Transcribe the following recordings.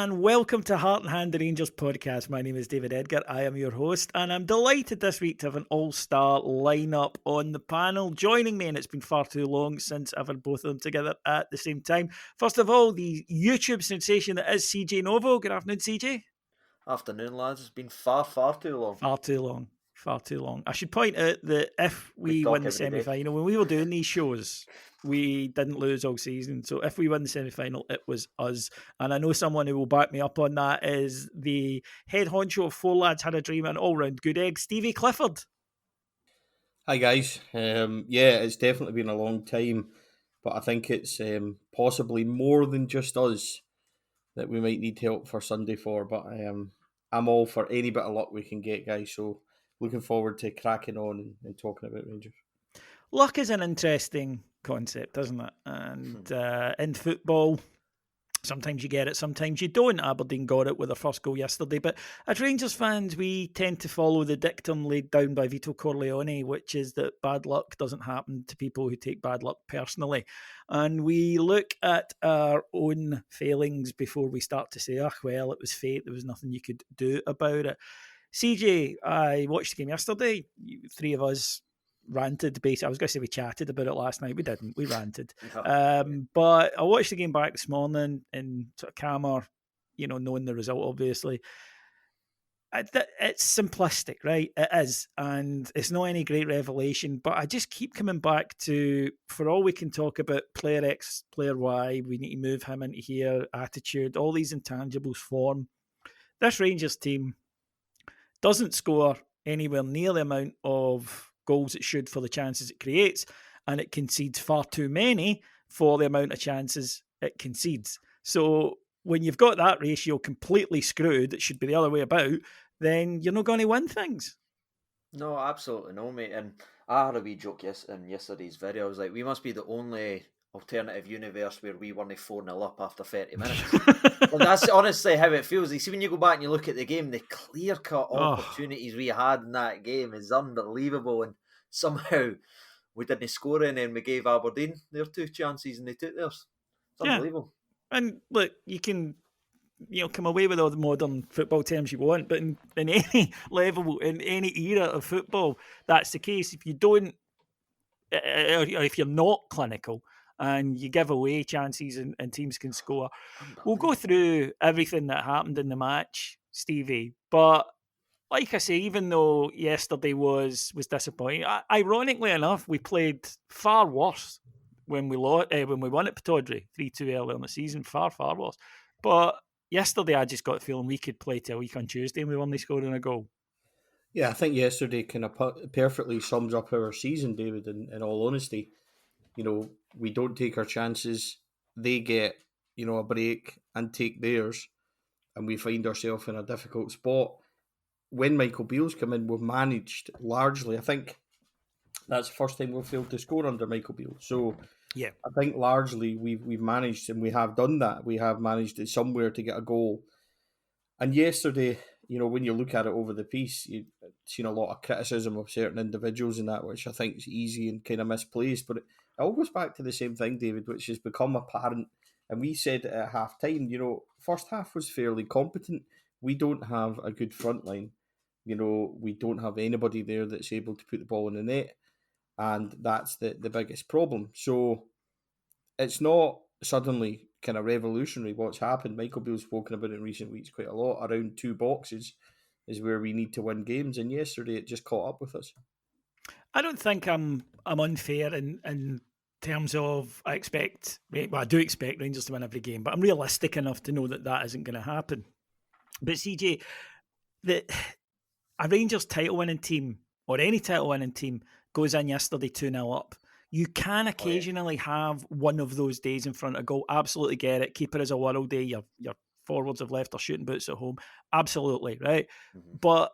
and welcome to Heart and Hand the Rangers podcast. My name is David Edgar. I am your host, and I'm delighted this week to have an all-star lineup on the panel joining me, and it's been far too long since I've had both of them together at the same time. First of all, the YouTube sensation that is CJ Novo. Good afternoon, CJ. Afternoon, lads. It's been far too long. Far too long. I should point out that if we win the semi-final, when we were doing these shows, we didn't lose all season. So if we win the semi-final, it was us. And I know someone who will back me up on that is the head honcho of Four Lads Had a Dream and all-round good egg, Stevie Clifford. Hi guys. It's definitely been a long time, but I think it's possibly more than just us that we might need help for Sunday for. But I'm all for any bit of luck we can get, guys. So looking forward to cracking on and talking about Rangers. Luck is an interesting concept, isn't it? And in football, sometimes you get it, sometimes you don't. Aberdeen got it with their first goal yesterday. But as Rangers fans, we tend to follow the dictum laid down by Vito Corleone, which is that bad luck doesn't happen to people who take bad luck personally. And we look at our own failings before we start to say, it was fate. There was nothing you could do about it. CJ, I watched the game yesterday. Three of us ranted, basically. I was going to say we chatted about it last night. We didn't. We ranted. But I watched the game back this morning in sort of calmer, knowing the result, obviously. It's simplistic, right? It is. And it's not any great revelation. But I just keep coming back to, for all we can talk about player X, player Y, we need to move him into here, attitude, all these intangibles form. This Rangers team doesn't score anywhere near the amount of goals it should for the chances it creates, and it concedes far too many for the amount of chances it concedes. So when you've got that ratio completely screwed, it should be the other way about, then you're not going to win things. No, absolutely no, mate. And I had a wee joke in yesterday's video. I was like, we must be the only alternative universe where we weren't 4-0 up after 30 minutes. And that's honestly how it feels. You see, when you go back and you look at the game, the clear-cut opportunities we had in that game is unbelievable. And somehow we didn't score any, and we gave Aberdeen their 2 chances and they took theirs. It's unbelievable. And look, you can come away with all the modern football terms you want, but in any level, in any era of football, that's the case. If you don't, or if you're not clinical, and you give away chances and teams can score. We'll go through everything that happened in the match, Stevie. But like I say, even though yesterday was disappointing, ironically enough, we played far worse when we won at Pittodrie 3-2 early in the season. Far worse. But yesterday, I just got the feeling we could play till a week on Tuesday and we weren't scoring a goal. Yeah, I think yesterday kind of perfectly sums up our season, David, in all honesty. We don't take our chances. They get, a break and take theirs, and we find ourselves in a difficult spot. When Michael Beale's come in, we've managed largely. I think that's the first time we've failed to score under Michael Beale. So yeah, I think largely we've managed, and we have done that. We have managed somewhere to get a goal. And yesterday, when you look at it over the piece, you've seen a lot of criticism of certain individuals in that, which I think is easy and kind of misplaced. But it all goes back to the same thing, David, which has become apparent. And we said it at half time, first half was fairly competent. We don't have a good front line. We don't have anybody there that's able to put the ball in the net. And that's the biggest problem. So it's not suddenly kind of revolutionary what's happened. Michael Beale's spoken about it in recent weeks quite a lot. Around 2 boxes is where we need to win games, and yesterday it just caught up with us. I don't think I'm unfair in terms of I do expect Rangers to win every game, but I'm realistic enough to know that isn't going to happen. But CJ, a Rangers title winning team or any title winning team goes in yesterday 2-0 up. You can occasionally have one of those days in front of goal. Absolutely get it. Keeper is a world day. Your forwards have left their shooting boots at home. Absolutely, right? Mm-hmm. But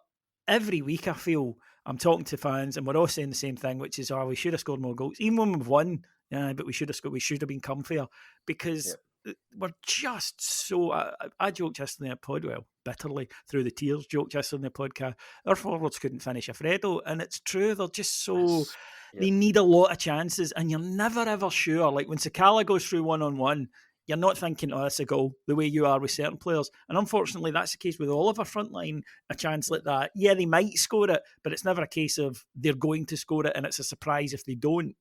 every week I feel I'm talking to fans and we're all saying the same thing, which is, we should have scored more goals. Even when we've won, but we should have scored. We should have been comfier because we're just so... I joked yesterday at Podwell, bitterly, through the tears, joked yesterday in the podcast, our forwards couldn't finish a Fredo, and it's true. They're just so... Yes. They need a lot of chances, and you're never ever sure. Like when Sakala goes through 1-on-1, you're not thinking, oh, that's a goal, the way you are with certain players. And unfortunately, that's the case with all of our front line. A chance like that, yeah, they might score it, but it's never a case of they're going to score it and it's a surprise if they don't.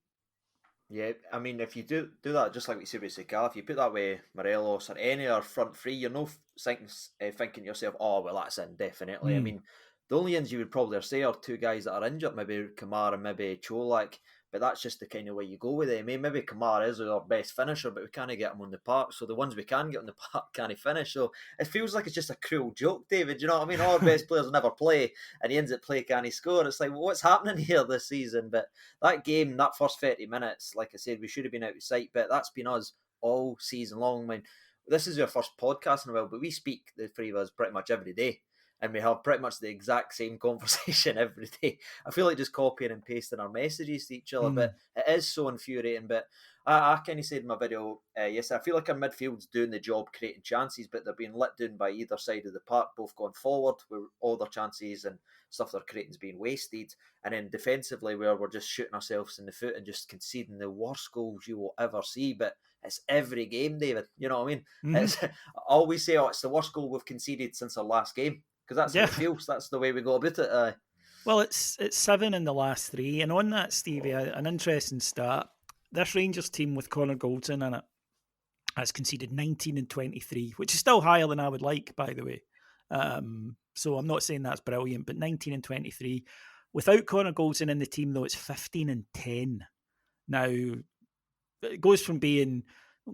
Yeah, I mean, if you do that, just like we said with Segal, if you put that way Morelos or any other front three, you're no thinking yourself, oh, well, that's in, definitely. I mean, the only ins you would probably say are two guys that are injured, maybe Kamara and maybe Cholak, but that's just the kind of way you go with it. I mean, maybe Kamara is our best finisher, but we can't get him on the park, so the ones we can get on the park can't finish. So it feels like it's just a cruel joke, David. You know what I mean? All our best players will never play, and he ends at play, can he score? It's like, well, what's happening here this season? But that game, that first 30 minutes, like I said, we should have been out of sight, but that's been us all season long. I mean, this is our first podcast in a while, but we speak, the three of us, pretty much every day. And we have pretty much the exact same conversation every day. I feel like just copying and pasting our messages to each other, but it is so infuriating. But I kind of said in my video, yes, I feel like our midfield's doing the job, creating chances, but they're being let down by either side of the park, both going forward, where all their chances and stuff they're creating is being wasted, and then defensively, where we're just shooting ourselves in the foot and just conceding the worst goals you will ever see. But it's every game, David. You know what I mean? It's, I always say, oh, it's the worst goal we've conceded since our last game. Because that's how it feels. That's the way we go about it. Well, it's 7 in the last 3. And on that, Stevie, an interesting stat. This Rangers team with Connor Goldson in it has conceded 19 and 23, which is still higher than I would like, by the way. So I'm not saying that's brilliant, but 19 and 23. Without Connor Goldson in the team, though, it's 15 and 10. Now, it goes from being,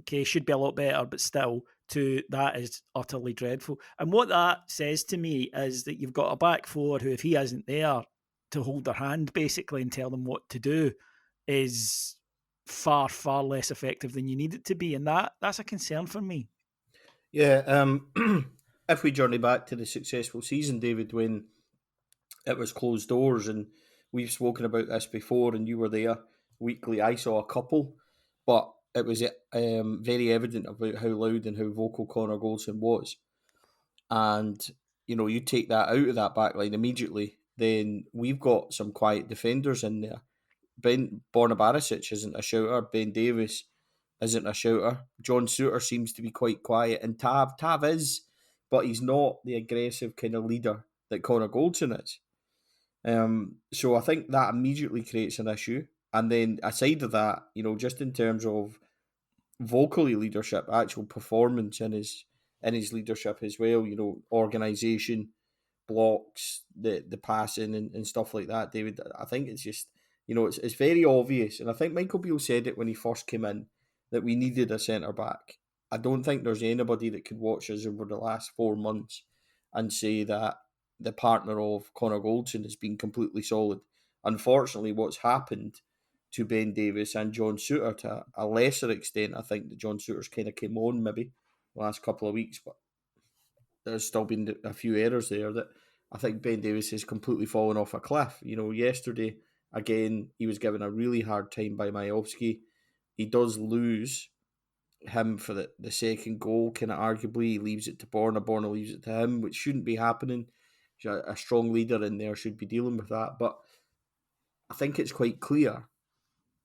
okay, should be a lot better, but still, to that is utterly dreadful. And what that says to me is that you've got a back four who, if he isn't there to hold their hand, basically, and tell them what to do, is far, far less effective than you need it to be. And that's a concern for me. Yeah, if we journey back to the successful season, David, when it was closed doors, and we've spoken about this before, and you were there weekly, I saw a couple, but it was very evident about how loud and how vocal Connor Goldson was. And, you take that out of that back line immediately, then we've got some quiet defenders in there. Borna Barisic isn't a shouter. Ben Davis isn't a shouter. John Souttar seems to be quite quiet. And Tav is, but he's not the aggressive kind of leader that Connor Goldson is. So I think that immediately creates an issue. And then aside of that, just in terms of vocally leadership, actual performance in his leadership as well, organisation, blocks, the passing and stuff like that, David, I think it's just, it's very obvious. And I think Michael Beale said it when he first came in, that we needed a centre-back. I don't think there's anybody that could watch us over the last 4 months and say that the partner of Connor Goldson has been completely solid. Unfortunately, what's happened to Ben Davis and John Souttar, to a lesser extent, I think that John Souttar's kind of came on maybe the last couple of weeks, but there's still been a few errors there that I think Ben Davis has completely fallen off a cliff. Yesterday, again, he was given a really hard time by Majowski. He does lose him for the second goal, kind of arguably. He leaves it to Borna. Borna leaves it to him, which shouldn't be happening. A strong leader in there should be dealing with that. But I think it's quite clear,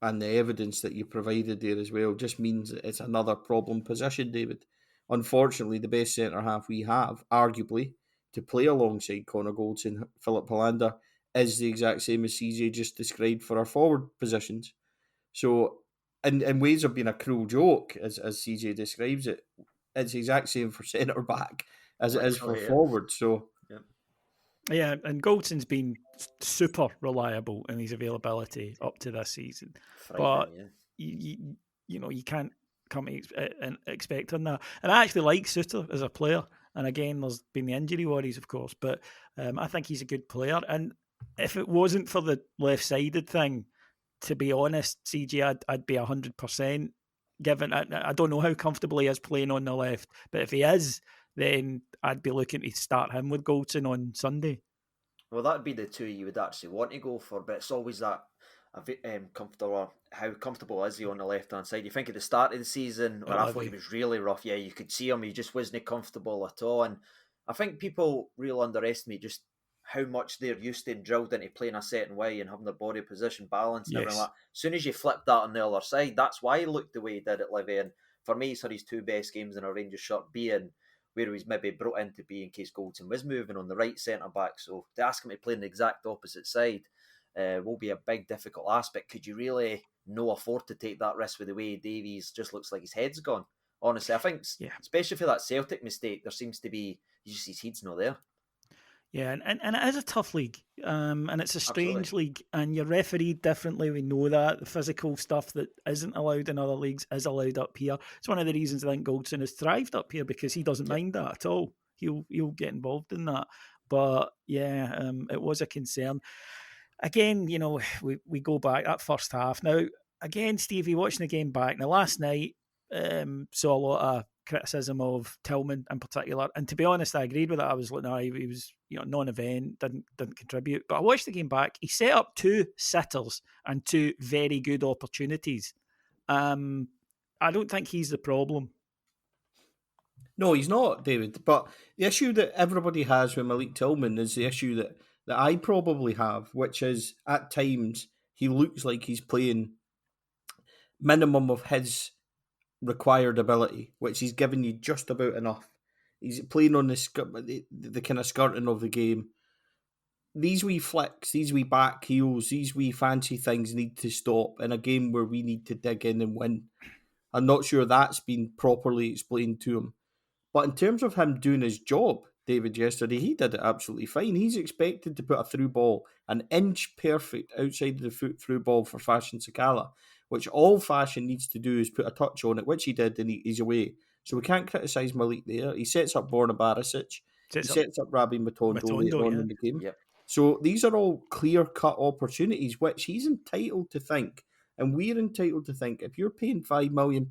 and the evidence that you provided there as well just means that it's another problem position, David. Unfortunately, the best centre-half we have, arguably, to play alongside Connor Goldson, Philip Hollander, is the exact same as CJ just described for our forward positions. So, in ways of being a cruel joke, as CJ describes it, it's the exact same for centre-back as it is for forward. So, yeah, and Goldson's been super reliable in his availability up to this season. But you can't come and expect on that. And I actually like Souttar as a player. And again, there's been the injury worries, of course, but I think he's a good player. And if it wasn't for the left-sided thing, to be honest, CJ, I'd be 100%. Given I don't know how comfortable he is playing on the left, but if he is, then I'd be looking to start him with Goldson on Sunday. Well, that'd be the two you would actually want to go for, but it's always that comfortable. How comfortable is he on the left-hand side? You think at the start of the season, where I thought he was really rough, yeah, you could see him, he just wasn't comfortable at all. And I think people really underestimate just how much they're used to and drilled into playing a certain way and having their body position balance and everything Yes. like that. As soon as you flip that on the other side, that's why he looked the way he did at Livy. And for me, he's had his two best games in a Rangers shirt being where he's maybe brought in to be in case Goldson was moving on the right centre-back. So to ask him to play on the exact opposite side will be a big, difficult aspect. Could you really no afford to take that risk with the way Davies just looks like his head's gone? Honestly, I think, especially for that Celtic mistake, there seems to be, just his head's not there. Yeah, and it is a tough league, and it's a strange Absolutely. league, and you're refereed differently. We know that the physical stuff that isn't allowed in other leagues is allowed up here. It's one of the reasons I think Goldson has thrived up here because he doesn't mind that at all. He'll get involved in that. But yeah, it was a concern. Again, we go back that first half. Now, again, Stevie, watching the game back. Now, last night, saw a lot of criticism of Tillman in particular. And to be honest, I agreed with that. I was like, no, he was non-event, didn't contribute. But I watched the game back. He set up 2 sitters and 2 very good opportunities. I don't think he's the problem. No, he's not, David. But the issue that everybody has with Malik Tillman is the issue that I probably have, which is at times he looks like he's playing minimum of his required ability, which he's given you just about enough. He's playing on the kind of skirting of the game. These wee flicks, these wee back heels, these wee fancy things need to stop in a game where we need to dig in and win. I'm not sure that's been properly explained to him. But in terms of him doing his job, David, yesterday, he did it absolutely fine. He's expected to put a through ball, an inch perfect outside of the foot through ball for Fashion Sakala, which all Fashion needs to do is put a touch on it, which he did, and he's away. So we can't criticise Malik there. He sets up Borna Barisic. He sets up Rabbi Matondo later on in the game. Yep. So these are all clear-cut opportunities, which he's entitled to think, and we're entitled to think, if you're paying £5 million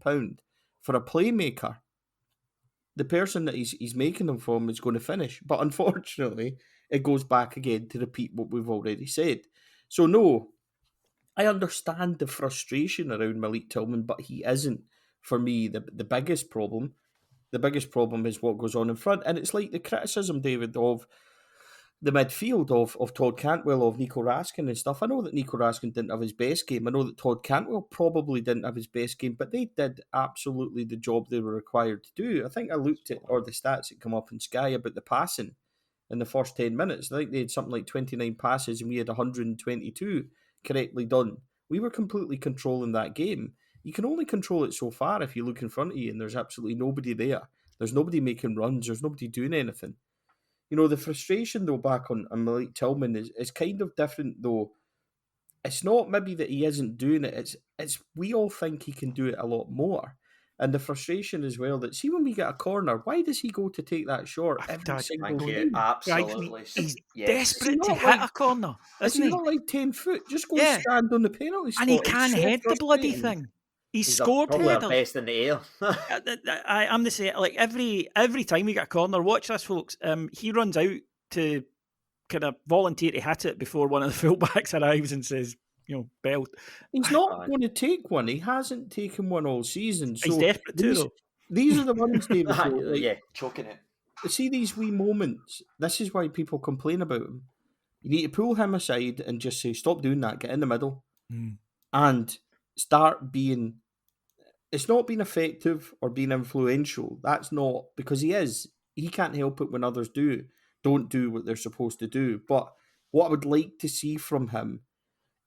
for a playmaker, the person that he's making them from is going to finish. But unfortunately, it goes back again to repeat what we've already said. So no, I understand the frustration around Malik Tillman, but he isn't, for me, the biggest problem. The biggest problem is what goes on in front. And it's like the criticism, David, of the midfield of Todd Cantwell, of Nico Raskin and stuff. I know that Nico Raskin didn't have his best game. I know that Todd Cantwell probably didn't have his best game, but they did absolutely the job they were required to do. I think I looked at, or the stats that come up in Sky about the passing in the first 10 minutes. I think they had something like 29 passes and we had 122 correctly done. We were completely controlling that game. You can only control it so far if you look in front of you and there's absolutely nobody there. There's nobody making runs. There's nobody doing anything. The frustration, though, back on Malik Tillman is kind of different, though. It's not maybe that he isn't doing it. It's we all think he can do it a lot more. And the frustration as well that, see, when we get a corner, why does he go to take that shot every single game? Absolutely. He's yes. desperate to hit a corner, isn't he? Not like 10 foot. Just go and stand on the penalty spot. And he can head the bloody thing. He's scored probably headers. Our best in the air. I'm the same. Like every time we get a corner, watch this, folks. He runs out to kind of volunteer to hit it before one of the fullbacks arrives and says, belt. He's not going to take one. He hasn't taken one all season. So he's desperate to, though. These are the ones, David. Choking it. See these wee moments. This is why people complain about him. You need to pull him aside and just say, stop doing that. Get in the middle and start being. It's not being effective or being influential. That's not, because he is. He can't help it when others don't do what they're supposed to do. But what I would like to see from him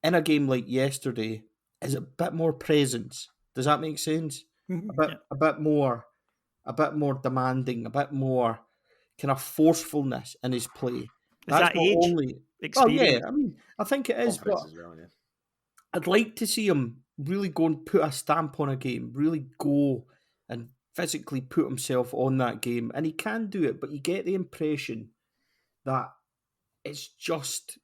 in a game like yesterday is a bit more presence. Does that make sense? A bit more demanding, a bit more kind of forcefulness in his play. That's not age? Only. Oh yeah, I think it is. But I'd like to see him really go and put a stamp on a game. Really go and physically put himself on that game, and he can do it. But you get the impression that it's just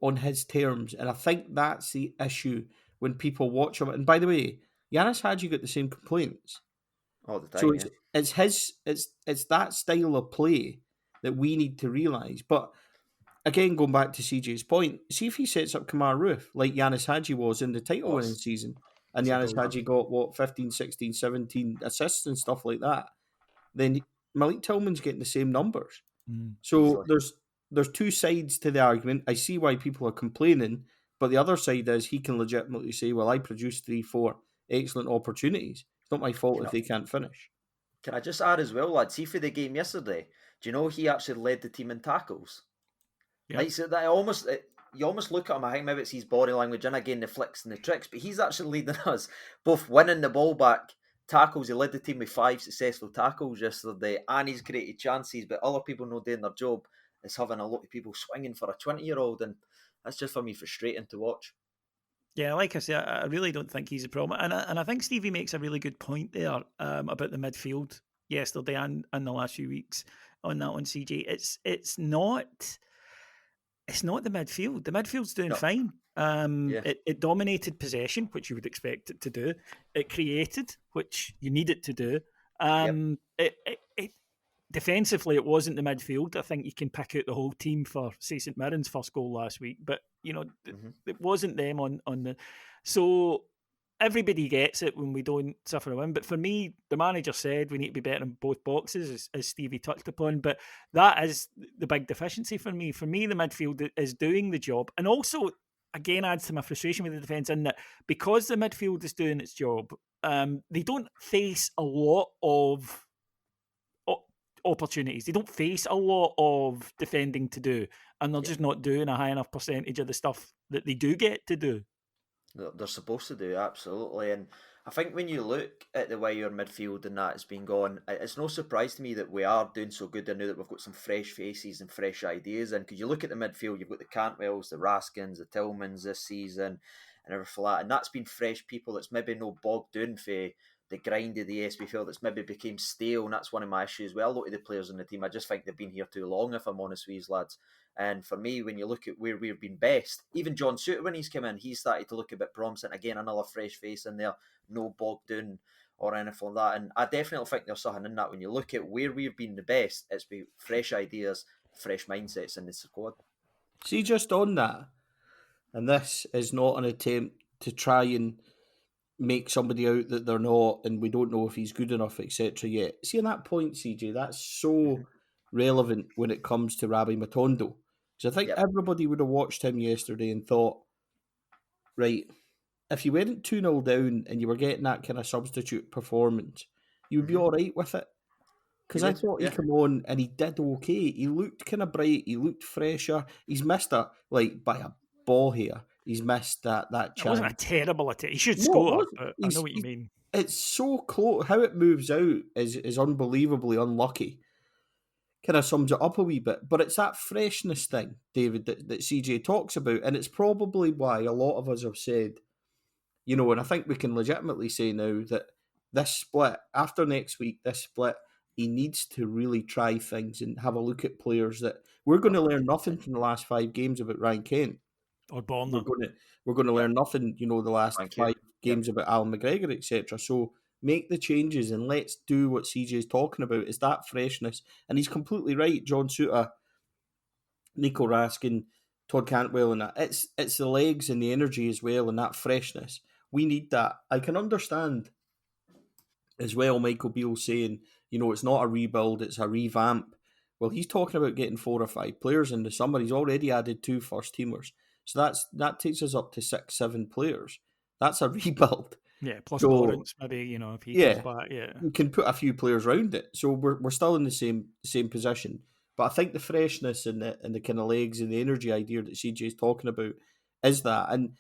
on his terms, and I think that's the issue when people watch him. And by the way, Yanis Hadji got the same complaints all the time. So it's that style of play that we need to realise. But again, going back to CJ's point, see if he sets up Kamar Roof like Yanis Hadji was in the title winning season, and Yanis Hadji got 15, 16, 17 assists and stuff like that, then Malik Tillman's getting the same numbers. So there's two sides to the argument. I see why people are complaining, but the other side is he can legitimately say, well, I produced 3-4 excellent opportunities. It's not my fault if they can't finish. Can I just add as well, lads, see for the game yesterday, do you know he actually led the team in tackles? Yeah. Like, so that you almost look at him, I think maybe it's his body language and again the flicks and the tricks, but he's actually leading us, both winning the ball back, tackles. He led the team with 5 successful tackles yesterday, and he's created chances, but other people not doing their job is having a lot of people swinging for a 20-year-old, and that's just for me frustrating to watch. Yeah, like I say, I really don't think he's a problem. And I think Stevie makes a really good point there about the midfield yesterday and the last few weeks on that one, CJ. It's not the midfield. The midfield's doing fine. It dominated possession, which you would expect it to do. It created, which you need it to do. It defensively, it wasn't the midfield. I think you can pick out the whole team for, say, St Mirren's first goal last week, but it wasn't them on the. So everybody gets it when we don't suffer a win. But for me, the manager said we need to be better in both boxes, as Stevie touched upon. But that is the big deficiency for me. For me, the midfield is doing the job, and also again adds to my frustration with the defence in that because the midfield is doing its job, they don't face a lot of opportunities. They don't face a lot of defending to do, and they're just not doing a high enough percentage of the stuff that they do get to do. They're supposed to do, absolutely. And I think when you look at the way your midfield and that has been going, it's no surprise to me that we are doing so good. I know that we've got some fresh faces and fresh ideas. And because you look at the midfield, you've got the Cantwells, the Raskins, the Tillmans this season, and everything like that. And that's been fresh people that's maybe no bogged down for the grind of the SPFL that's maybe became stale, and that's one of my issues. Well, a lot of the players on the team, I just think they've been here too long, if I'm honest with you lads. And for me, when you look at where we've been best, even John Suter, when he's come in, he's started to look a bit promising. Again, another fresh face in there, no bogged down or anything like that. And I definitely think there's something in that. When you look at where we've been the best, it's been fresh ideas, fresh mindsets in the squad. See, just on that, and this is not an attempt to try and make somebody out that they're not, and we don't know if he's good enough, etc. yet. See, on that point, CJ, that's so relevant when it comes to Rabbi Matondo. Because I think everybody would have watched him yesterday and thought, right, if you weren't 2-0 down and you were getting that kind of substitute performance, you would be all right with it. Because I thought he came on and he did okay. He looked kind of bright. He looked fresher. He's missed a, like, by a ball here. He's missed that chance. It wasn't a terrible attempt. He should score, but I know what you mean. It's so close. How it moves out is unbelievably unlucky. Kind of sums it up a wee bit. But it's that freshness thing, David, that CJ talks about. And it's probably why a lot of us have said, you know, and I think we can legitimately say now that this split, after next week, this split, he needs to really try things and have a look at players that we're going to learn nothing from the last 5 games about Ryan Kent. Or Borna. We're going to learn nothing, you know, the last 5 games about Alan McGregor, etc. So make the changes and let's do what CJ's talking about. Is that freshness? And he's completely right. John Suter, Nico Raskin, Todd Cantwell, and that. It's the legs and the energy as well, and that freshness. We need that. I can understand as well Michael Beale saying, you know, it's not a rebuild, it's a revamp. Well, he's talking about getting 4 or 5 players in the summer. He's already added 2 first-teamers. So that takes us up to 6, 7 players. That's a rebuild. Yeah, plus Lawrence, maybe, you know, if he comes back, you can put a few players around it. So we're still in the same position. But I think the freshness and the kind of legs and the energy idea that CJ's talking about is that. And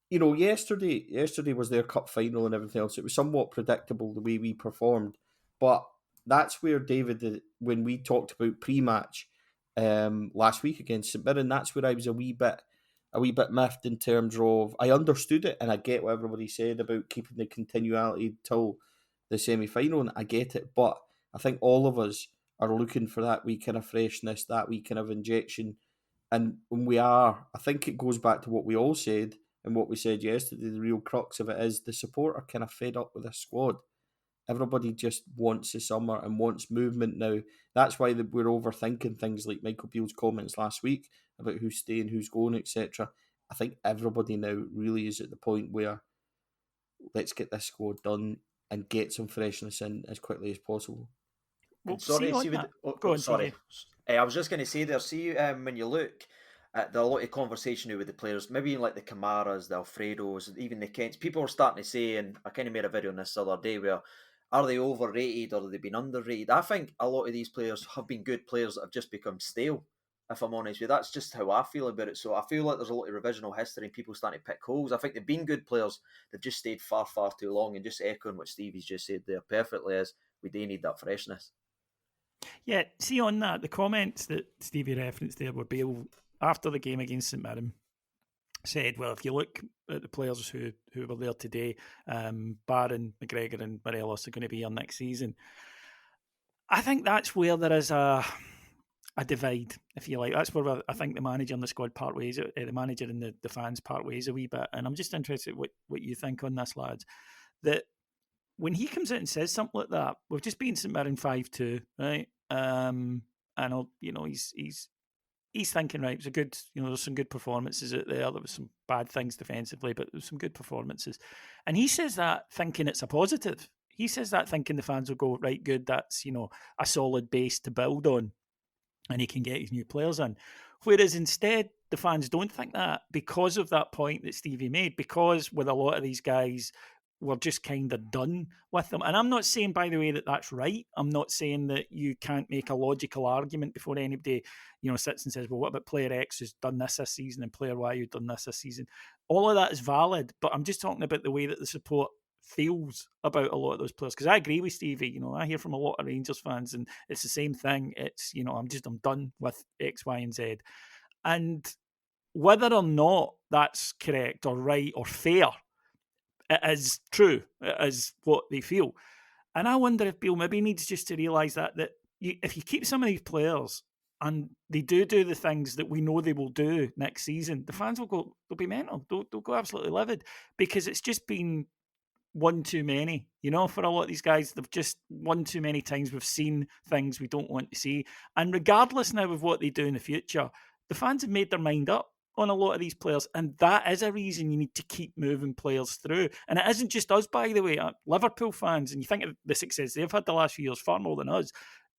you know, yesterday was their cup final and everything else. It was somewhat predictable the way we performed, but that's where David, when we talked about pre-match last week against St Mirren, that's where I was a wee bit miffed in terms of I understood it and I get what everybody said about keeping the continuality till the semi-final, and I get it, but I think all of us are looking for that wee kind of freshness, that wee kind of injection, and when we are, I think it goes back to what we all said and what we said yesterday. The real crux of it is the support are kind of fed up with this squad. Everybody just wants the summer and wants movement now. That's why we're overthinking things like Michael Beale's comments last week about who's staying, who's going, etc. I think everybody now really is at the point where let's get this squad done and get some freshness in as quickly as possible. Well, And sorry, see see on with that. Go on, sorry, Stevie. I was just going to say there. See, when you look at a lot of conversation now with the players, maybe like the Camaras, the Alfredos, even the Kents, people are starting to say, and I kind of made a video on this the other day, where are they overrated or have they been underrated? I think a lot of these players have been good players that have just become stale. If I'm honest with you, that's just how I feel about it. So I feel like there's a lot of revisional history and people starting to pick holes. I think they've been good players, they've just stayed far, far too long. And just echoing what Stevie's just said there perfectly is we do need that freshness. Yeah, see on that, the comments that Stevie referenced there were Bale after the game against St Mirren said, well, if you look at the players who were there today, Barron, McGregor and Morelos are going to be here next season. I think that's where there is a divide, if you like. That's where I think the manager and the squad part ways, the manager and the fans part ways a wee bit. And I'm just interested what you think on this, lads. That when he comes out and says something like that, we've just been St Mirren 5-2, right? And he's thinking, right, it was a good, there's some good performances out there. There was some bad things defensively, but there's some good performances. And he says that thinking it's a positive. He says that thinking the fans will go, right, good, that's, a solid base to build on and he can get his new players in. Whereas instead, the fans don't think that because of that point that Stevie made, because with a lot of these guys, we're just kind of done with them. And I'm not saying, by the way, that that's right. I'm not saying that you can't make a logical argument before anybody, sits and says, well, what about player X who's done this season and player Y who's done this season? All of that is valid, but I'm just talking about the way that the support feels about a lot of those players. Because I agree with Stevie, I hear from a lot of Rangers fans and it's the same thing. It's, I'm done with X, Y and Z. And whether or not that's correct or right or fair, it is true. It is what they feel. And I wonder if Bill maybe needs just to realise that if you keep some of these players and they do the things that we know they will do next season, the fans they'll be mental. They'll go absolutely livid because it's just been one too many. For a lot of these guys, they've just one too many times we've seen things we don't want to see. And regardless now of what they do in the future, the fans have made their mind up on a lot of these players, and that is a reason you need to keep moving players through. And it isn't just us, by the way. Liverpool fans, and you think of the success they've had the last few years far more than us,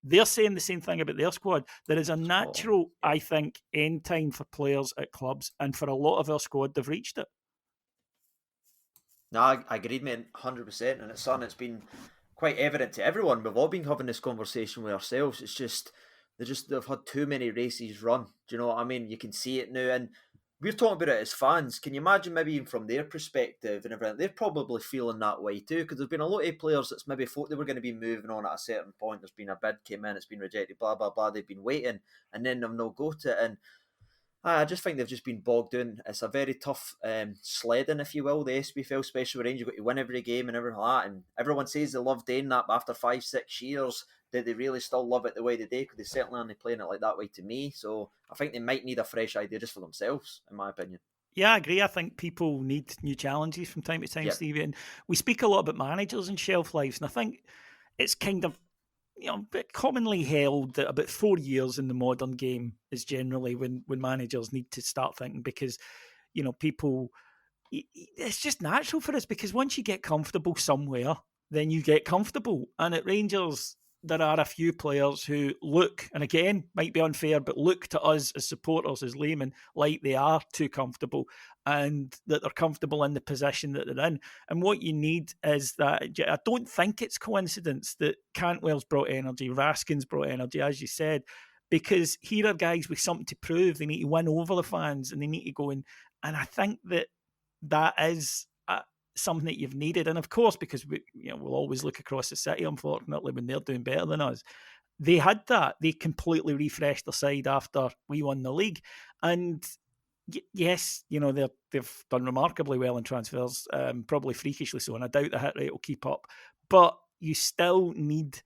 they're saying the same thing about their squad. There is a natural, I think, end time for players at clubs, and for a lot of our squad, they've reached it. No, I agreed, mate, 100%. And it's something that's been quite evident to everyone. We've all been having this conversation with ourselves. It's just they've had too many races run. Do you know what I mean? You can see it now, and we're talking about it as fans. Can you imagine maybe even from their perspective and everything? They're probably feeling that way too, because there's been a lot of players that's maybe thought they were going to be moving on at a certain point. There's been a bid came in, it's been rejected, blah blah blah. They've been waiting, and then they've no go to it. And I just think they've just been bogged down. It's a very tough sledding, if you will, the SPFL Special Range. You've got to win every game and everything like that. And everyone says they love doing that, but after 5-6 years, do they really still love it the way they do? Because they certainly aren't playing it like that way to me. So I think they might need a fresh idea just for themselves, in my opinion. Yeah, I agree. I think people need new challenges from time to time, Stevie. And we speak a lot about managers and shelf lives, and I think it's kind of commonly held that about 4 years in the modern game is generally when managers need to start thinking, because people, it's just natural for us, because once you get comfortable somewhere, then you get comfortable. And at Rangers, there are a few players who look, and again, might be unfair, but look to us as supporters, as laymen, like they are too comfortable and that they're comfortable in the position that they're in. And what you need is that, I don't think it's coincidence that Cantwell's brought energy, Raskin's brought energy, as you said, because here are guys with something to prove. They need to win over the fans and they need to go in. And I think that is something that you've needed. And of course, because we'll always look across the city, unfortunately, when they're doing better than us. They had that. They completely refreshed their side after we won the league. And yes, they've done remarkably well in transfers, probably freakishly so, and I doubt the hit rate will keep up. But you still need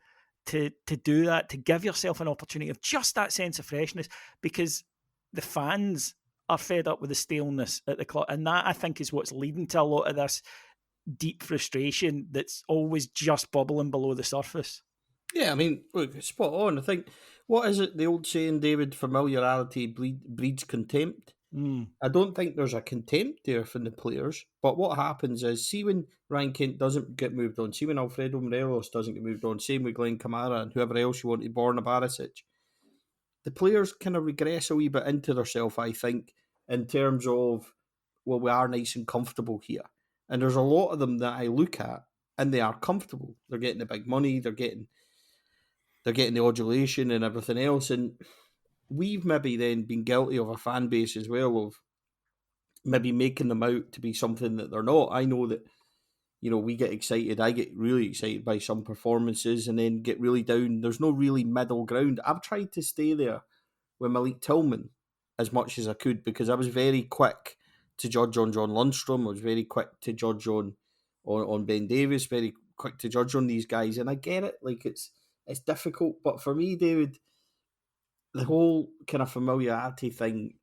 to do that, to give yourself an opportunity of just that sense of freshness, because the fans are fed up with the staleness at the club. And that, I think, is what's leading to a lot of this deep frustration that's always just bubbling below the surface. Yeah, I mean, look, spot on. I think, what is it, the old saying, David, familiarity breeds contempt? I don't think there's a contempt there from the players. But what happens is, see when Ryan Kent doesn't get moved on, see when Alfredo Morelos doesn't get moved on, same with Glenn Kamara and whoever else you want to Borna Barisic, the players kind of regress a wee bit into themselves, I think, in terms of, well, we are nice and comfortable here. And there's a lot of them that I look at and they are comfortable. They're getting the big money, they're getting the adulation and everything else. And we've maybe then been guilty of a fan base as well of maybe making them out to be something that they're not. I know that, we get excited. I get really excited by some performances and then get really down. There's no really middle ground. I've tried to stay there with Malik Tillman as much as I could because I was very quick to judge on John Lundstrom. I was very quick to judge on Ben Davies, very quick to judge on these guys. And I get it. Like, it's difficult. But for me, David, the whole kind of familiarity thing,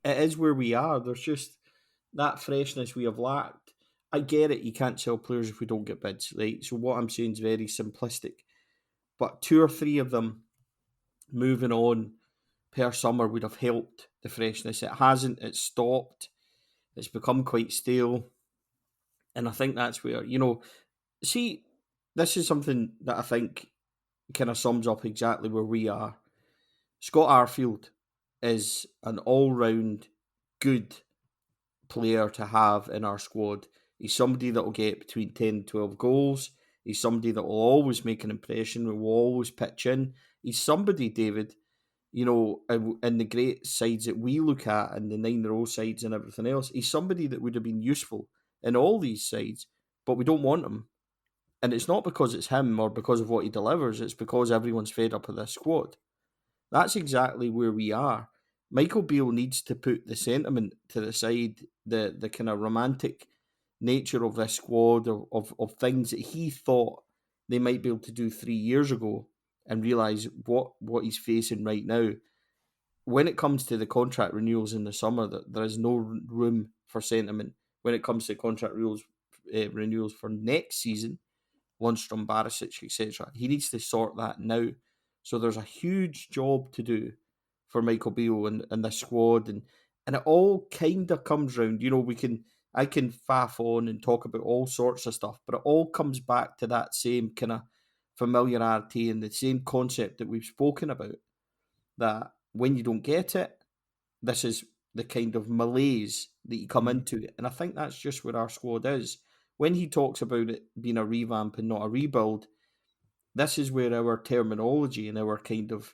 it is where we are. There's just that freshness we have lacked. I get it, you can't sell players if we don't get bids, right? So what I'm saying is very simplistic. But 2 or 3 of them moving on per summer would have helped the freshness. It hasn't, it's stopped. It's become quite stale. And I think that's where, see, this is something that I think kind of sums up exactly where we are. Scott Arfield is an all-round good player to have in our squad. He's somebody that will get between 10 and 12 goals. He's somebody that will always make an impression, will always pitch in. He's somebody, David, in the great sides that we look at and the 9-row sides and everything else, he's somebody that would have been useful in all these sides, but we don't want him. And it's not because it's him or because of what he delivers, it's because everyone's fed up with this squad. That's exactly where we are. Michael Beale needs to put the sentiment to the side, the kind of romantic nature of this squad, of things that he thought they might be able to do 3 years ago, and realise what he's facing right now. When it comes to the contract renewals in the summer, that there is no room for sentiment. When it comes to contract renewals for next season, Lundstrom, Barisic, etc., he needs to sort that now. So there's a huge job to do for Michael Beale and the squad, and it all kind of comes round. I can faff on and talk about all sorts of stuff, but it all comes back to that same kind of familiarity and the same concept that we've spoken about, that when you don't get it, this is the kind of malaise that you come into. And I think that's just where our squad is. When he talks about it being a revamp and not a rebuild, this is where our terminology and our kind of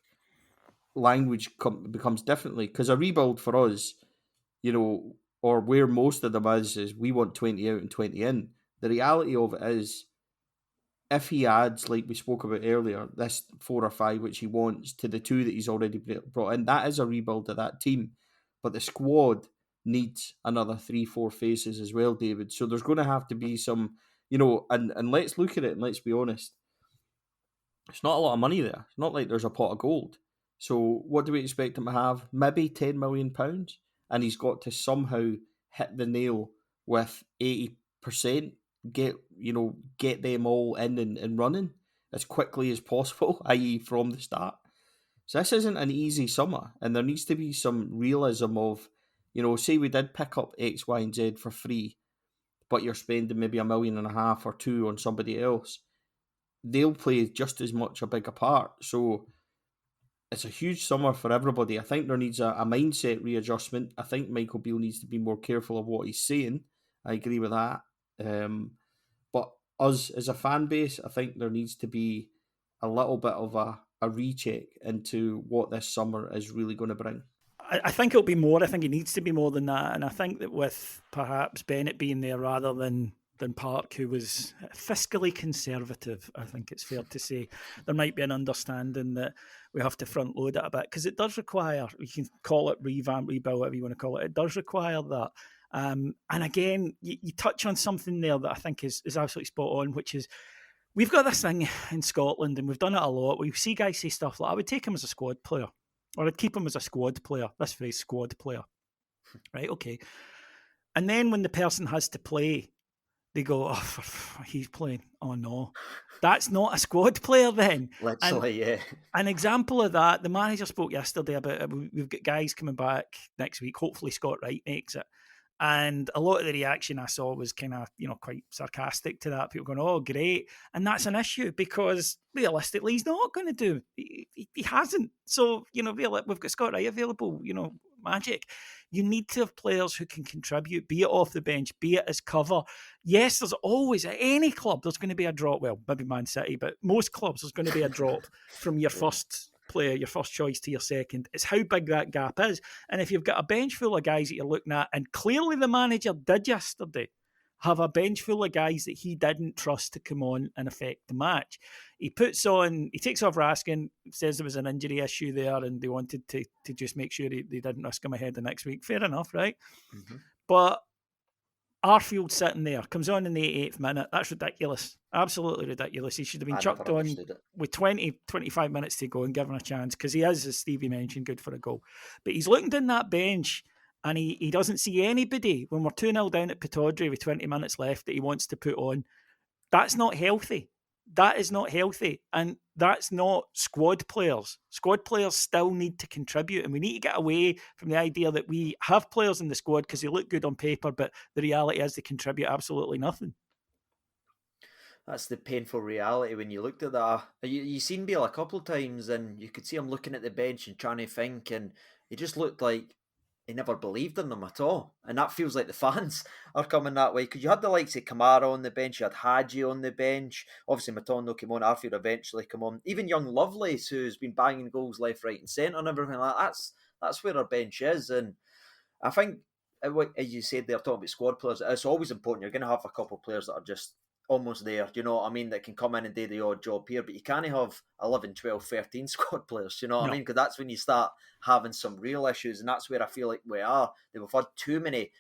language becomes differently. Because a rebuild for us, or where most of them is we want 20 out and 20 in. The reality of it is, if he adds, like we spoke about earlier, this 4 or 5 which he wants to the 2 that he's already brought in, that is a rebuild of that team. But the squad needs another 3-4 faces as well, David. So there's going to have to be some, and let's look at it and let's be honest. It's not a lot of money there. It's not like there's a pot of gold. So what do we expect him to have? Maybe £10 million? And he's got to somehow hit the nail with 80%, get them all in and running as quickly as possible, i.e. from the start. So this isn't an easy summer, and there needs to be some realism of, say we did pick up X, Y, and Z for free, but you're spending maybe £1.5 million or 2 million on somebody else. They'll play just as much a bigger part. So it's a huge summer for everybody. I think there needs a mindset readjustment. I think Michael Beale needs to be more careful of what he's saying. I agree with that. But us as a fan base, I think there needs to be a little bit of a recheck into what this summer is really going to bring. I think it'll be more. I think it needs to be more than that. And I think that with perhaps Bennett being there rather than Park, who was fiscally conservative, I think it's fair to say, there might be an understanding that we have to front load it a bit, because it does require, you can call it revamp, rebuild, whatever you want to call it, it does require that. And again, you touch on something there that I think is absolutely spot on, which is we've got this thing in Scotland, and we've done it a lot. We see guys say stuff like, I would take him as a squad player, or I'd keep him as a squad player. This phrase, squad player. Right, okay. And then when the person has to play, they go, oh, he's playing. Oh, no. That's not a squad player then. Literally, yeah. An example of that, the manager spoke yesterday about we've got guys coming back next week. Hopefully Scott Wright makes it. And a lot of the reaction I saw was kind of, quite sarcastic to that. People going, oh, great. And that's an issue because realistically, he's not going to do. He hasn't. So, really, we've got Scott Wright available, magic. You need to have players who can contribute, be it off the bench, be it as cover. Yes, there's always, at any club, there's going to be a drop. Well, maybe Man City, but most clubs, there's going to be a drop from your first player, your first choice to your second. It's how big that gap is. And if you've got a bench full of guys that you're looking at, and clearly the manager did yesterday have a bench full of guys that he didn't trust to come on and affect the match. He takes off Raskin, says there was an injury issue there and they wanted to just make sure they didn't risk him ahead the next week. Fair enough, right? Mm-hmm. But Arfield sitting there, comes on in the 88th minute. That's ridiculous. Absolutely ridiculous. He should have been chucked on with 25 minutes to go and given a chance because he is, as Stevie mentioned, good for a goal. But he's looking down that bench and he doesn't see anybody when we're 2-0 down at Pittodrie with 20 minutes left that he wants to put on. That's not healthy. That is not healthy. And that's not squad players. Squad players still need to contribute. And we need to get away from the idea that we have players in the squad because they look good on paper, but the reality is they contribute absolutely nothing. That's the painful reality when you looked at that. You seen Bale a couple of times and you could see him looking at the bench and trying to think, and he just looked like he never believed in them at all. And that feels like the fans are coming that way. Because you had the likes of Kamara on the bench, you had Hadji on the bench. Obviously, Matondo came on, Arfield eventually come on. Even young Lovelace, who's been banging goals left, right and centre and everything like that. That's where our bench is. And I think, as you said, they're talking about squad players. It's always important. You're going to have a couple of players that are just almost there, you know what I mean, that can come in and do the odd job here, but you can't have 11, 12, 13 squad players, you know what I mean, because that's when you start having some real issues, and that's where I feel like we are. We've had too many,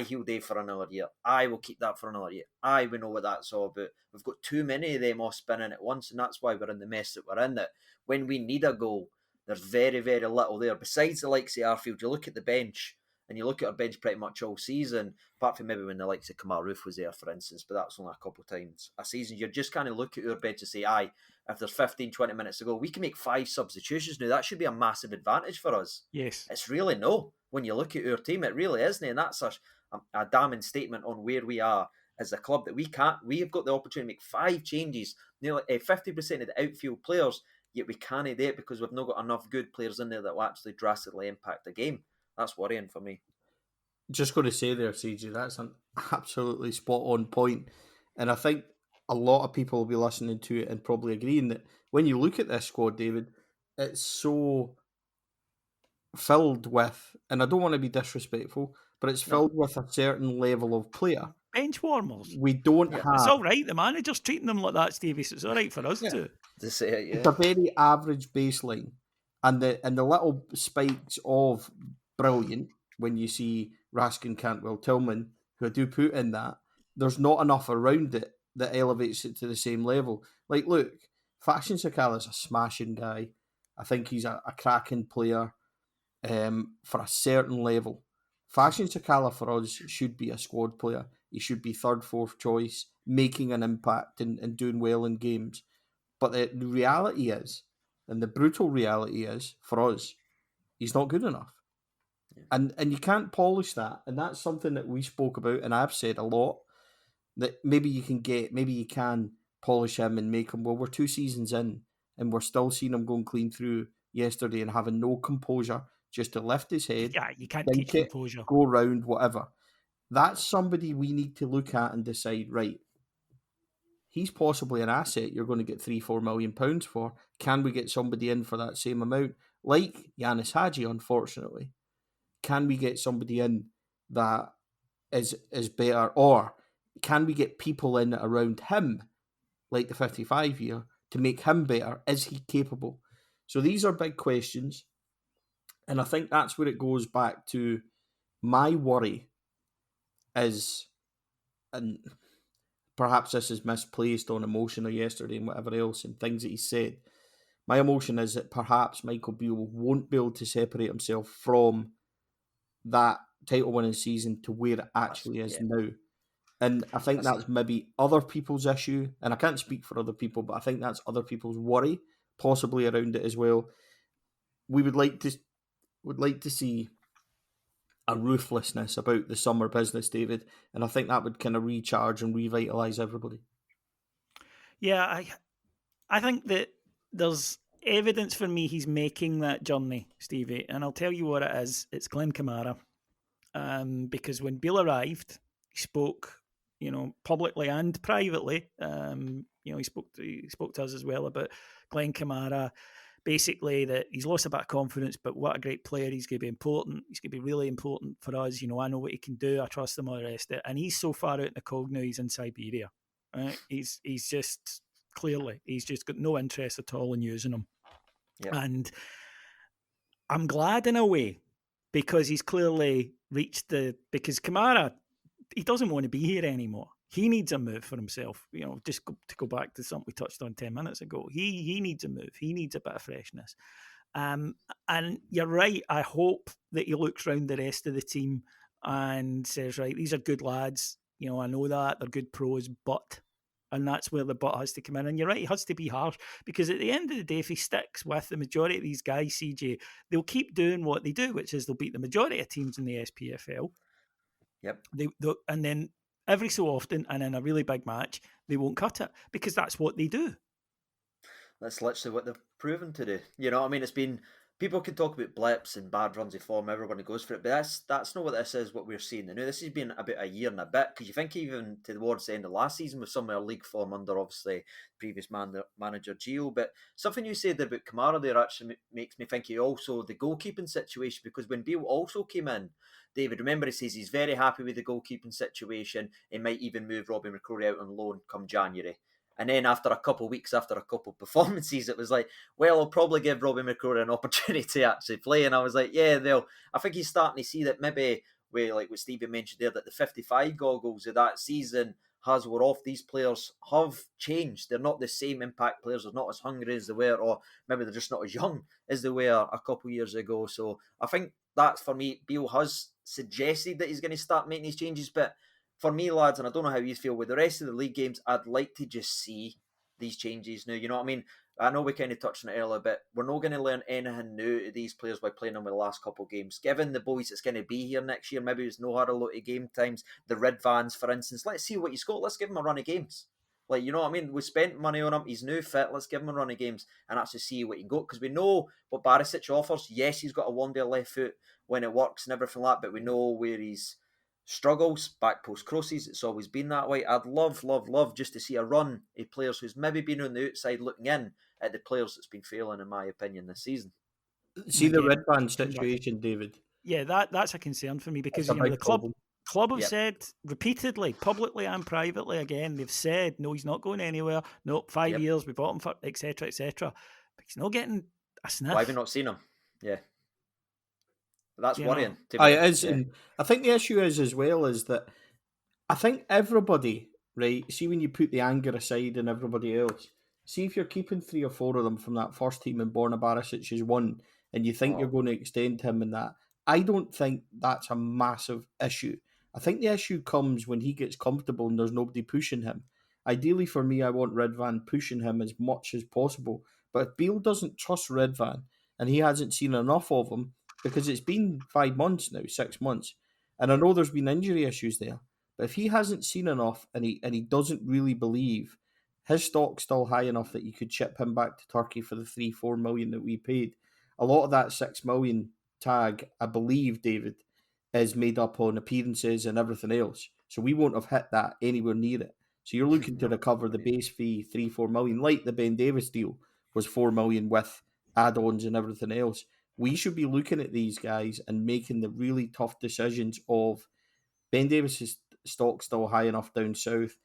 he'll do for another year, I will keep that for another year, we know what that's all about. We've got too many of them all spinning at once, and that's why we're in the mess that we're in, that when we need a goal, there's very, very little there. Besides the likes of Arfield, you look at the bench, and you look at our bench pretty much all season, apart from maybe when the likes of Kamara Roof was there, for instance, but that's only a couple of times a season. You're just kind of look at our bench and say, if there's 15, 20 minutes to go, we can make 5 substitutions now. That should be a massive advantage for us. Yes. It's really no. When you look at our team, it really isn't. And that's a damning statement on where we are as a club, that we have got the opportunity to make 5 changes, nearly 50% of the outfield players, yet we can't do it because we've not got enough good players in there that will actually drastically impact the game. That's worrying for me. Just going to say there, CJ, that's an absolutely spot on point. And I think a lot of people will be listening to it and probably agreeing that when you look at this squad, David, it's so filled with, and I don't want to be disrespectful, but it's filled with a certain level of player. Bench warmers. We don't have... It's all right. The manager's treating them like that, Stevie, so it's all right for us to say it, yeah. It's a very average baseline. And the little spikes of brilliant, when you see Raskin, Cantwell, Tillman, who I do put in that, there's not enough around it that elevates it to the same level. Like, look, Fashion Sakala's a smashing guy. I think he's a cracking player for a certain level. Fashion Sakala for us should be a squad player. He should be 3rd, 4th choice, making an impact and doing well in games. But the reality is, and the brutal reality is, for us, he's not good enough. And you can't polish that. And that's something that we spoke about, and I've said a lot, that maybe you can polish him and make him, well, we're 2 seasons in, and we're still seeing him going clean through yesterday and having no composure, just to lift his head. Yeah, you can't teach composure. Go round, whatever. That's somebody we need to look at and decide, right, he's possibly an asset you're going to get £3-4 million for. Can we get somebody in for that same amount? Like Yanis Hadji, unfortunately. Can we get somebody in that is better? Or can we get people in around him, like the 55-year, to make him better? Is he capable? So these are big questions. And I think that's where it goes back to my worry is, and perhaps this is misplaced on emotion of yesterday and whatever else and things that he said. My emotion is that perhaps Michael Beale won't be able to separate himself from that title winning season to where it actually is now. And I think that's maybe other people's issue. And I can't speak for other people, but I think that's other people's worry, possibly around it as well. We would like to see a ruthlessness about the summer business, David, and I think that would kind of recharge and revitalise everybody. Yeah, I think that there's evidence for me he's making that journey, Stevie, and I'll tell you what it is. It's Glenn Kamara, because when Bill arrived, he spoke, publicly and privately. He spoke to us as well about Glenn Kamara. Basically, that he's lost a bit of confidence, but what a great player. He's going to be important. He's going to be really important for us. I know what he can do. I trust him, all the rest of it. And he's so far out in the cold now, he's in Siberia. Right? He's just he's just got no interest at all in using him. Yep. And I'm glad in a way, because he's clearly reached because Kamara, he doesn't want to be here anymore. He needs a move for himself. Just to go back to something we touched on 10 minutes ago. He needs a move. He needs a bit of freshness. And you're right. I hope that he looks around the rest of the team and says, right, these are good lads. I know that. They're good pros, but... And that's where the but has to come in. And you're right, he has to be harsh, because at the end of the day, if he sticks with the majority of these guys, CJ, they'll keep doing what they do, which is they'll beat the majority of teams in the SPFL. Yep. And then every so often, and in a really big match, they won't cut it, because that's what they do. That's literally what they've proven to do. It's been... People can talk about blips and bad runs of form, everybody goes for it, but that's not what this is, what we're seeing now. This has been about a year and a bit, because you think even towards the end of last season with some of our league form under, obviously, previous manager Gio, but something you said about Kamara there actually makes me think also the goalkeeping situation, because when Beale also came in, David, remember, he says he's very happy with the goalkeeping situation, he might even move Robbie McCrory out on loan come January. And then after a couple of weeks, after a couple of performances, it was like, well, I'll probably give Robbie McCrory an opportunity to actually play. And I was like, yeah, I think he's starting to see that maybe, like what Stevie mentioned there, that the 55 goggles of that season has wore off. These players have changed. They're not the same impact players. They're not as hungry as they were, or maybe they're just not as young as they were a couple of years ago. So I think that's, for me, Beale has suggested that he's going to start making these changes, but for me, lads, and I don't know how you feel, with the rest of the league games, I'd like to just see these changes now. You know what I mean? I know we kind of touched on it earlier, but we're not going to learn anything new to these players by playing them with the last couple of games. Given the boys that's going to be here next year, maybe there's no had a lot of game times. The Red Vans, for instance, let's see what he's got. Let's give him a run of games. Like, you know what I mean? We spent money on him. He's new fit. Let's give him a run of games and actually see what he can go. Because we know what Barisic offers. Yes, he's got a wonder left foot when it works and everything like that, but we know where he's struggles, back post crosses. It's always been that way. I'd love just to see a run of players who's maybe been on the outside looking in at the players that's been failing, in my opinion, this season. See the Red Band situation, David. Yeah, that's a concern for me, because the club have said repeatedly, publicly and privately, again, they've said, no, he's not going anywhere. No, 5 years, we bought him for, etc., etc. But he's not getting a sniff. Why have you not seen him? Yeah. That's worrying. It is. Yeah. And I think the issue is as well is that I think everybody, right, see when you put the anger aside and everybody else, see if you're keeping 3 or 4 of them from that first team and Borna Barisic is one, and you think you're going to extend him in that, I don't think that's a massive issue. I think the issue comes when he gets comfortable and there's nobody pushing him. Ideally for me, I want Redvan pushing him as much as possible. But if Beale doesn't trust Redvan and he hasn't seen enough of him, because it's been 5 months now, 6 months, and I know there's been injury issues there, but if he hasn't seen enough and he doesn't really believe his stock's still high enough that you could ship him back to Turkey for the 3-4 million that we paid, a lot of that 6 million tag, I believe, David, is made up on appearances and everything else. So we won't have hit that anywhere near it. So you're looking to recover the base fee, 3-4 million, like the Ben Davies deal was 4 million with add-ons and everything else. We should be looking at these guys and making the really tough decisions of Ben Davies' stock still high enough down south.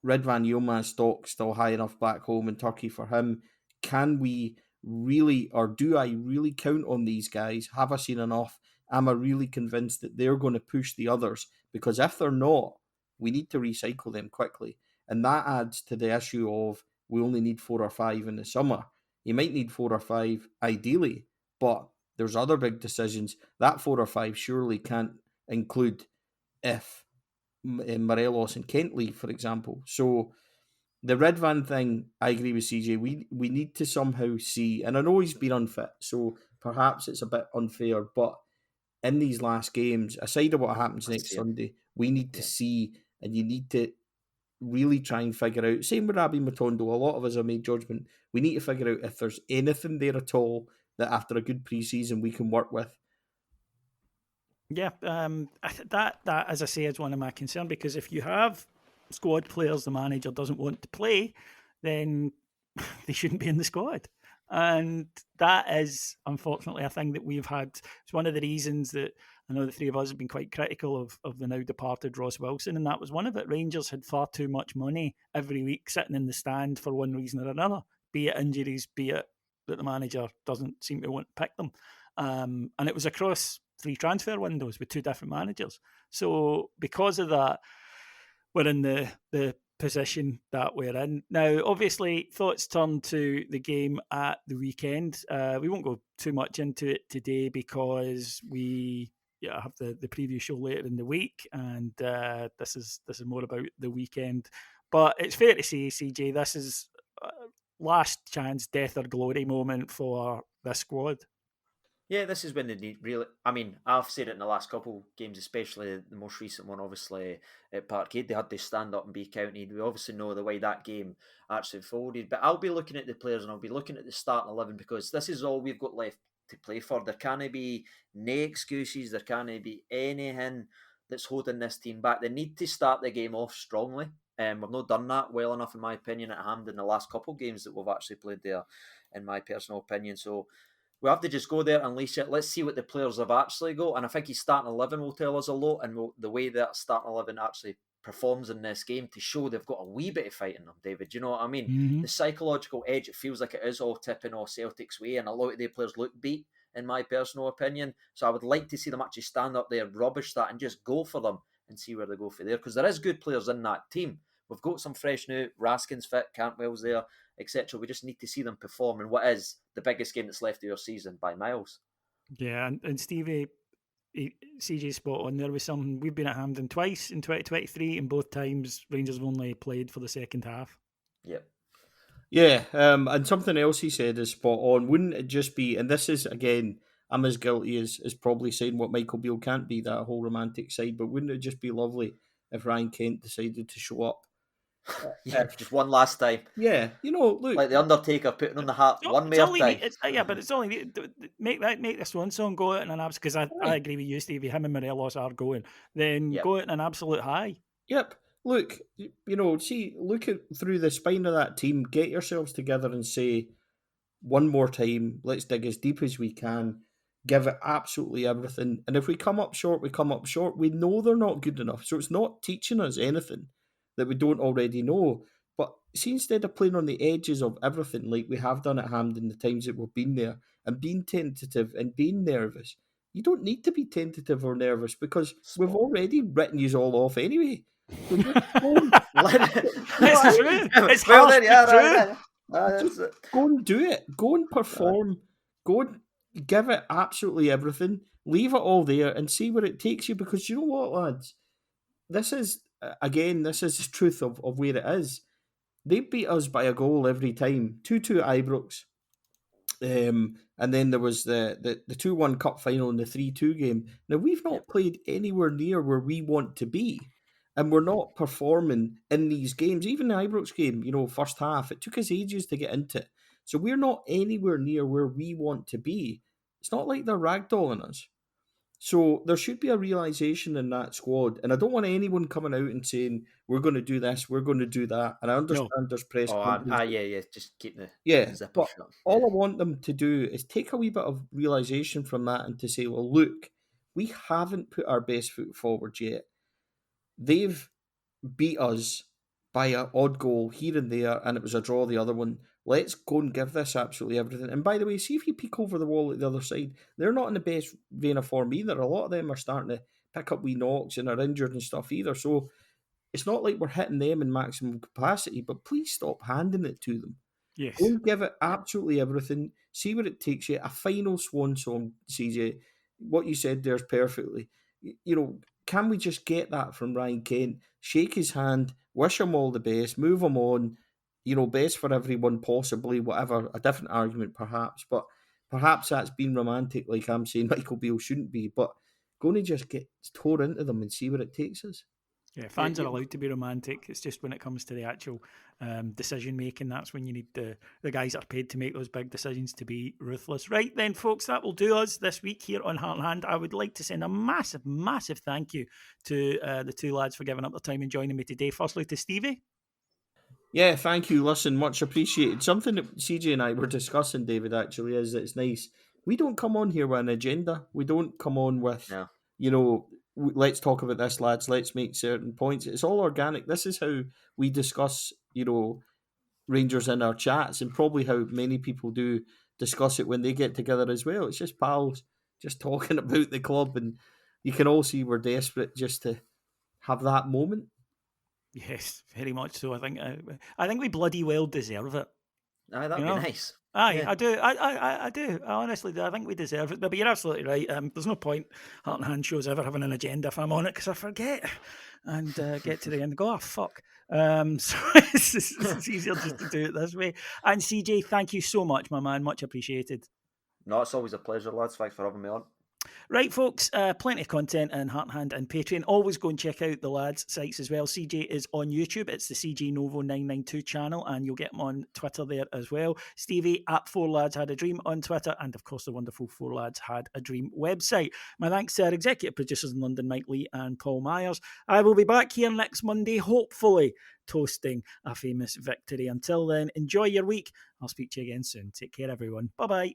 Redvan Yilmaz's stock still high enough back home in Turkey for him. Can we really, or do I really count on these guys? Have I seen enough? Am I really convinced that they're going to push the others? Because if they're not, we need to recycle them quickly. And that adds to the issue of we only need 4 or 5 in the summer. You might need 4 or 5 ideally, but there's other big decisions. That 4 or 5 surely can't include if Morelos and Kentley, for example. So the Redvan thing, I agree with CJ. We need to somehow see, and I know he's been unfit, so perhaps it's a bit unfair, but in these last games, aside of what happens next Sunday, we need to see, and you need to really try and figure out. Same with Abby Matondo. A lot of us have made judgment. We need to figure out if there's anything there at all that after a good pre-season we can work with. Yeah, that as I say is one of my concerns, because if you have squad players the manager doesn't want to play, then they shouldn't be in the squad. And that is unfortunately a thing that we've had. It's one of the reasons that I know the three of us have been quite critical of the now departed Ross Wilson, and that was one of it. Rangers had far too much money every week sitting in the stand for one reason or another, be it injuries, be it that the manager doesn't seem to want to pick them. And it was across 3 transfer windows with 2 different managers. So because of that, we're in the position that we're in. Now, obviously, thoughts turn to the game at the weekend. We won't go too much into it today because we have the preview show later in the week, and this is more about the weekend. But it's fair to say, CJ, this is last chance, death or glory moment for this squad. Yeah, this is when they need really. I mean, I've said it in the last couple games, especially the most recent one, obviously at Parkhead. They had to stand up and be counted. We obviously know the way that game actually folded. But I'll be looking at the players and I'll be looking at the starting 11 because this is all we've got left to play for. There can't be no excuses. There can't be anything that's holding this team back. They need to start the game off strongly. We've not done that well enough, in my opinion, at Hampden in the last couple of games that we've actually played there, in my personal opinion. So we have to just go there and unleash it. Let's see what the players have actually got. And I think his starting 11 will tell us a lot. And the way that starting 11 actually performs in this game to show they've got a wee bit of fight in them, David. Do you know what I mean? Mm-hmm. The psychological edge, it feels like it is all tipping off Celtic's way. And a lot of their players look beat, in my personal opinion. So I would like to see them actually stand up there, rubbish that, and just go for them and see where they go for there. Because there is good players in that team. We've got some fresh new. Raskin's fit, Cantwell's there, etc. We just need to see them perform in what is the biggest game that's left of your season by miles. Yeah, and Stevie, CJ spot on. There was something. We've been at Hampden twice in 2023, and both times Rangers have only played for the second half. Yep. Yeah, and something else he said is spot on. Wouldn't it just be, and this is, again, I'm as guilty as probably saying what Michael Beale can't be, that whole romantic side, but wouldn't it just be lovely if Ryan Kent decided to show up? Yeah, just one last time. Yeah, look, like the Undertaker putting on the hat one more time. But it's only make this one song go out in an absolute. Because I agree with you, Stevie. Him and Morelos are going. Then go out in an absolute high. Yep. Look, look through the spine of that team. Get yourselves together and say, one more time. Let's dig as deep as we can. Give it absolutely everything. And if we come up short, we come up short. We know they're not good enough. So it's not teaching us anything that we don't already know. But see, instead of playing on the edges of everything like we have done at Hampden the times that we've been there and being tentative and being nervous, you don't need to be tentative or nervous because we've already written you all off anyway. So just go It's true. It's true. Go and do it. Go and perform. Go and give it absolutely everything. Leave it all there and see where it takes you. Because you know what, lads? This is the truth of where it is. They beat us by a goal every time. 2-2 at Ibrox. And then there was the 2-1 cup final and the 3-2 game. Now, we've not played anywhere near where we want to be. And we're not performing in these games. Even the Ibrox game, first half, it took us ages to get into it. So we're not anywhere near where we want to be. It's not like they're ragdolling us. So there should be a realisation in that squad. And I don't want anyone coming out and saying, we're going to do this, we're going to do that. And I understand there's press conferences. Just keep the zipper shut. All I want them to do is take a wee bit of realisation from that and to say, well, look, we haven't put our best foot forward yet. They've beat us by an odd goal here and there, and it was a draw the other one. Let's go and give this absolutely everything. And by the way, see if you peek over the wall at the other side, they're not in the best vein of form either. A lot of them are starting to pick up wee knocks and are injured and stuff either. So it's not like we're hitting them in maximum capacity, but please stop handing it to them. Yes. Go and give it absolutely everything. See where it takes you. A final swan song, CJ. What you said there's perfectly. can we just get that from Ryan Kent? Shake his hand, wish him all the best, move him on, best for everyone possibly, whatever, a different argument perhaps, but perhaps that's been romantic, like I'm saying Michael Beale shouldn't be, but going to just get tore into them and see where it takes us. Yeah, fans are allowed to be romantic. It's just when it comes to the actual decision making, that's when you need the guys that are paid to make those big decisions to be ruthless. Right then, folks, that will do us this week here on Heart and Hand. I would like to send a massive, massive thank you to the two lads for giving up their time and joining me today. Firstly, to Stevie. Yeah, thank you. Listen, much appreciated. Something that CJ and I were discussing, David, actually, is that it's nice. We don't come on here with an agenda. We don't come on with, let's talk about this, lads. Let's make certain points. It's all organic. This is how we discuss, Rangers in our chats, and probably how many people do discuss it when they get together as well. It's just pals, just talking about the club, and you can all see we're desperate just to have that moment. Yes, very much so. I think we bloody well deserve it. Aye, that'd be nice. Aye, yeah. I do. I do. I honestly do. I think we deserve it. But you're absolutely right. There's no point Heart and Hand shows ever having an agenda if I'm on it, because I forget and get to the end and go, oh, fuck. So it's easier just to do it this way. And CJ, thank you so much, my man. Much appreciated. No, it's always a pleasure, lads. Thanks for having me on. Right, folks, plenty of content in Heart and Hand and Patreon. Always go and check out the lads' sites as well. CJ is on YouTube. It's the CJ Novo 992 channel, and you'll get him on Twitter there as well. Stevie at 4 Lads Had a Dream on Twitter, and of course the wonderful 4 Lads Had a Dream website. My thanks to our executive producers in London, Mike Lee and Paul Myers. I will be back here next Monday, hopefully toasting a famous victory. Until then, enjoy your week. I'll speak to you again soon. Take care, everyone. Bye-bye.